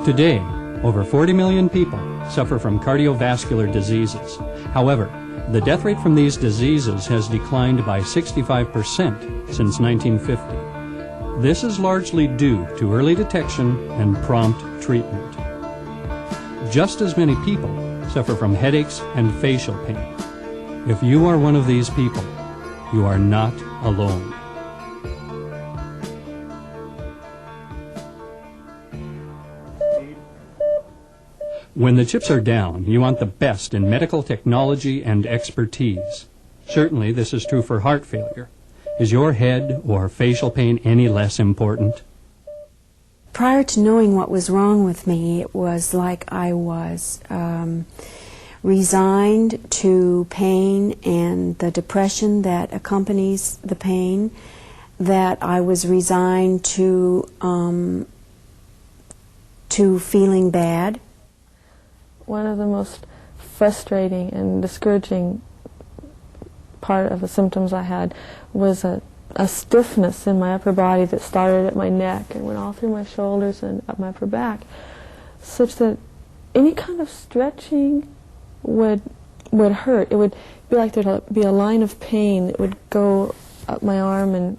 Today, over 40 million people suffer from cardiovascular diseases. However, the death rate from these diseases has declined by 65% since 1950. This is largely due to early detection and prompt treatment. Just as many people suffer from headaches and facial pain. If you are one of these people, you are not alone. When the chips are down, you want the best in medical technology and expertise. Certainly, this is true for heart failure. Is your head or facial pain any less important? Prior to knowing what was wrong with me, it was like I was resigned to pain and the depression that accompanies the pain, that I was resigned to feeling bad. One of the most frustrating and discouraging part of the symptoms I had was a stiffness in my upper body that started at my neck and went all through my shoulders and up my upper back, such that any kind of stretching would hurt. It would be like there'd be a line of pain that would go up my arm, and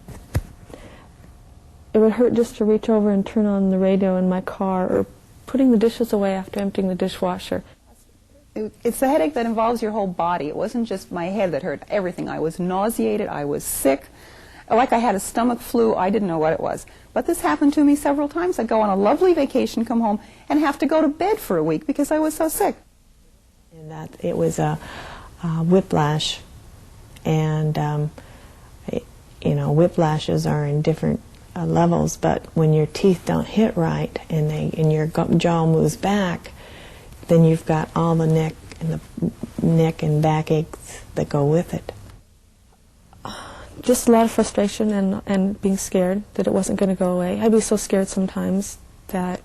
it would hurt just to reach over and turn on the radio in my car, or putting the dishes away after emptying the dishwasher. It's a headache that involves your whole body. It wasn't just my head that hurt, everything. I was nauseated, I was sick, like I had a stomach flu. I didn't know what it was. But this happened to me several times. I'd go on a lovely vacation, come home, and have to go to bed for a week because I was so sick. And that it was a whiplash, and you know, whiplashes are in different levels, but when your teeth don't hit right and your jaw moves back, then you've got all the neck and back aches that go with it. Just a lot of frustration and being scared that it wasn't going to go away. I'd be so scared sometimes that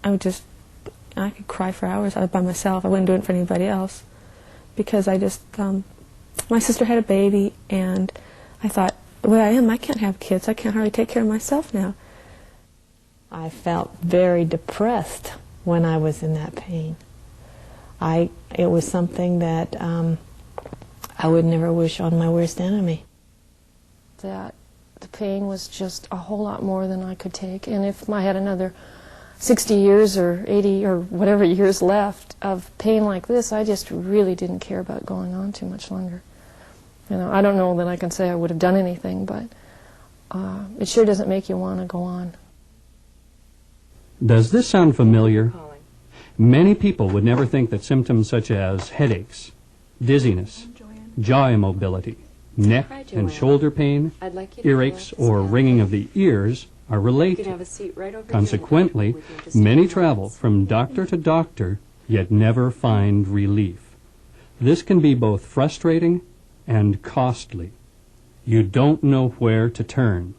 I could cry for hours by myself. I wouldn't do it for anybody else, because I just, my sister had a baby, and I thought, the way I am, I can't have kids. I can't hardly take care of myself now. I felt very depressed when I was in that pain. It was something that I would never wish on my worst enemy. That the pain was just a whole lot more than I could take, and if I had another 60 years or 80 or whatever years left of pain like this, I just really didn't care about going on too much longer. You know, I don't know that I can say I would have done anything, but it sure doesn't make you want to go on. Does this sound familiar? Many people would never think that symptoms such as headaches, dizziness, jaw immobility, neck and shoulder pain, earaches, or ringing of the ears are related. Consequently, many travel from doctor to doctor, yet never find relief. This can be both frustrating and costly. You don't know where to turn.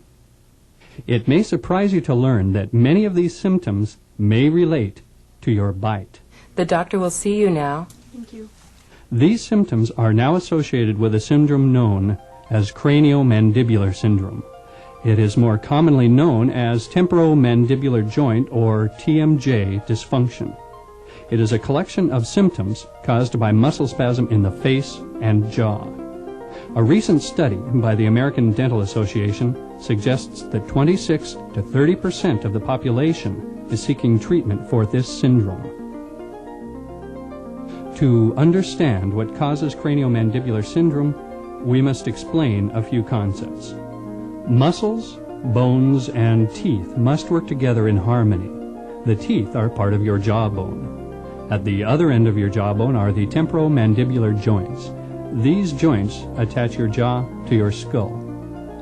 It may surprise you to learn that many of these symptoms may relate to your bite. The doctor will see you now. Thank you. These symptoms are now associated with a syndrome known as craniomandibular syndrome. It is more commonly known as temporomandibular joint, or TMJ, dysfunction. It is a collection of symptoms caused by muscle spasm in the face and jaw. A recent study by the American Dental Association suggests that 26 to 30% of the population is seeking treatment for this syndrome. To understand what causes craniomandibular syndrome, we must explain a few concepts. Muscles, bones, and teeth must work together in harmony. The teeth are part of your jawbone. At the other end of your jawbone are the temporomandibular joints. These joints attach your jaw to your skull.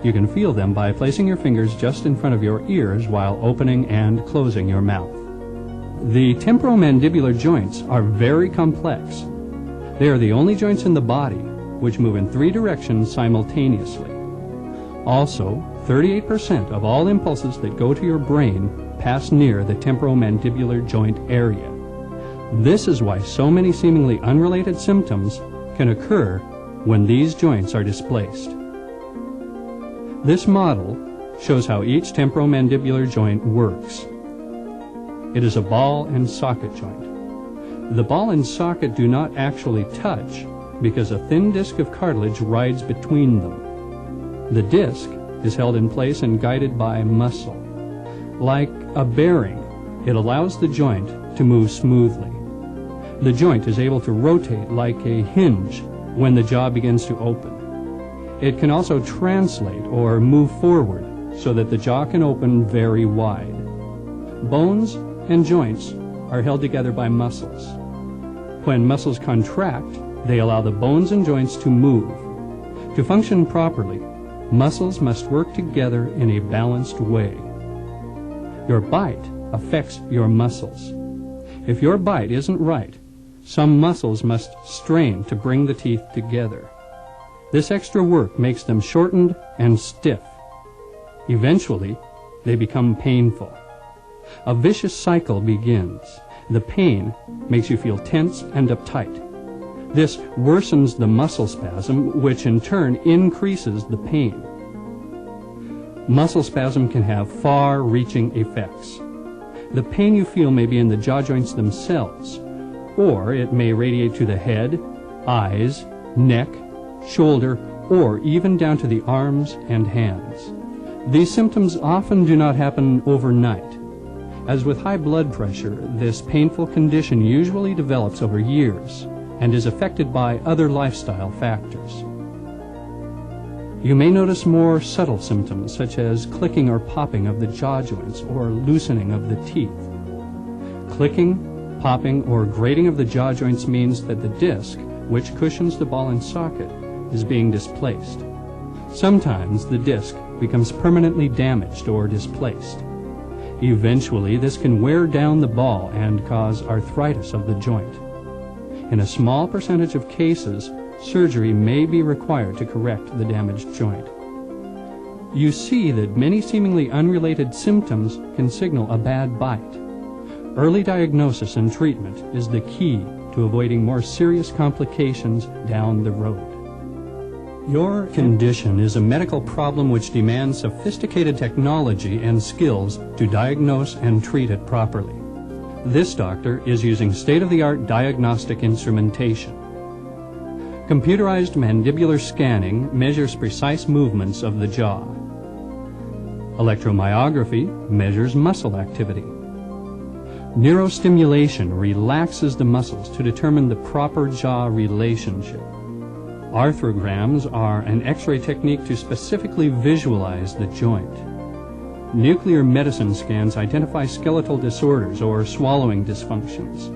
You can feel them by placing your fingers just in front of your ears while opening and closing your mouth. The temporomandibular joints are very complex. They are the only joints in the body which move in 3 directions simultaneously. Also, 38% of all impulses that go to your brain pass near the temporomandibular joint area. This is why so many seemingly unrelated symptoms can occur when these joints are displaced. This model shows how each temporomandibular joint works. It is a ball and socket joint. The ball and socket do not actually touch because a thin disc of cartilage rides between them. The disc is held in place and guided by muscle. Like a bearing, it allows the joint to move smoothly. The joint is able to rotate like a hinge when the jaw begins to open. It can also translate or move forward so that the jaw can open very wide. Bones and joints are held together by muscles. When muscles contract, they allow the bones and joints to move. To function properly, muscles must work together in a balanced way. Your bite affects your muscles. If your bite isn't right, some muscles must strain to bring the teeth together. This extra work makes them shortened and stiff. Eventually, they become painful. A vicious cycle begins. The pain makes you feel tense and uptight. This worsens the muscle spasm, which in turn increases the pain. Muscle spasm can have far-reaching effects. The pain you feel may be in the jaw joints themselves, or it may radiate to the head, eyes, neck, shoulder, or even down to the arms and hands. These symptoms often do not happen overnight. As with high blood pressure, this painful condition usually develops over years and is affected by other lifestyle factors. You may notice more subtle symptoms such as clicking or popping of the jaw joints or loosening of the teeth. Clicking, popping, or grating of the jaw joints means that the disc, which cushions the ball and socket, is being displaced. Sometimes the disc becomes permanently damaged or displaced. Eventually, this can wear down the ball and cause arthritis of the joint. In a small percentage of cases, surgery may be required to correct the damaged joint. You see that many seemingly unrelated symptoms can signal a bad bite. Early diagnosis and treatment is the key to avoiding more serious complications down the road. Your condition is a medical problem which demands sophisticated technology and skills to diagnose and treat it properly. This doctor is using state-of-the-art diagnostic instrumentation. Computerized mandibular scanning measures precise movements of the jaw. Electromyography measures muscle activity. Neurostimulation relaxes the muscles to determine the proper jaw relationship. Arthrograms are an X-ray technique to specifically visualize the joint. Nuclear medicine scans identify skeletal disorders or swallowing dysfunctions.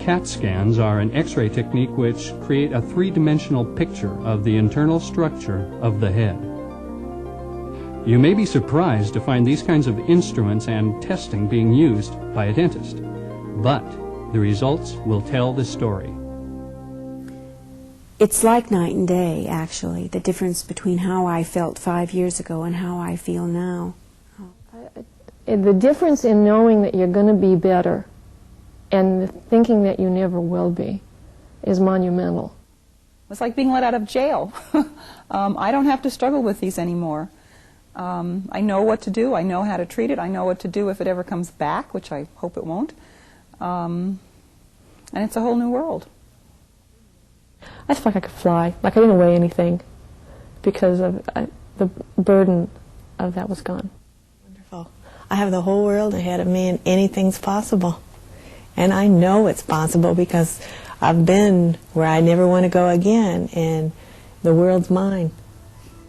CAT scans are an X-ray technique which create a three-dimensional picture of the internal structure of the head. You may be surprised to find these kinds of instruments and testing being used by a dentist, but the results will tell the story. It's like night and day, actually, the difference between how I felt 5 years ago and how I feel now. The difference in knowing that you're going to be better and thinking that you never will be is monumental. It's like being let out of jail. I don't have to struggle with these anymore. I know what to do. I know how to treat it. I know what to do if it ever comes back, which I hope it won't. And it's a whole new world. I felt like I could fly, like I didn't weigh anything, because of the burden of that was gone. Wonderful. I have the whole world ahead of me, and anything's possible. And I know it's possible because I've been where I never want to go again, and the world's mine.